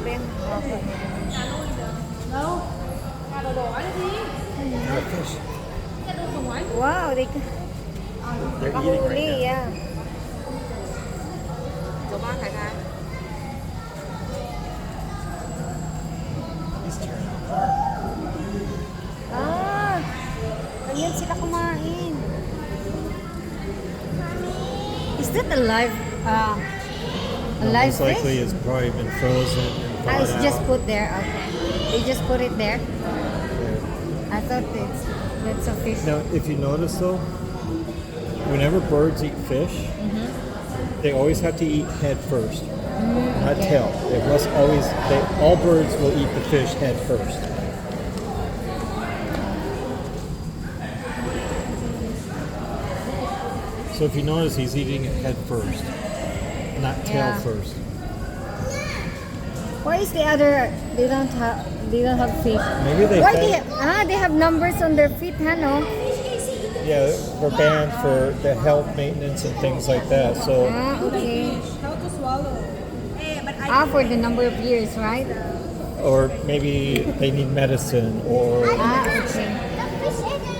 rin. Okay. Not fish. Wow, they They're eating right kahuli, now. yeah. He's turning. Ah, ganyan sila kumain. Is that a live, a live Most likely fish? it's probably been frozen and Ah, thawed it's just out. put there, okay. They just put it there? Yeah. I thought that's a fish. Now, if you notice though, whenever birds eat fish, they always have to eat head first, not okay. tail. They must always. All birds will eat the fish head first. So if you notice, he's eating it head first, not tail Yeah. first. Why is the other, they don't have fish? Maybe they Why fed- they have numbers on their feet, huh, no? Yeah, we're banned for the health maintenance and things like that. So Ah, okay. How to swallow. Ah, for the number of years, right? or maybe they need medicine or Ah, okay.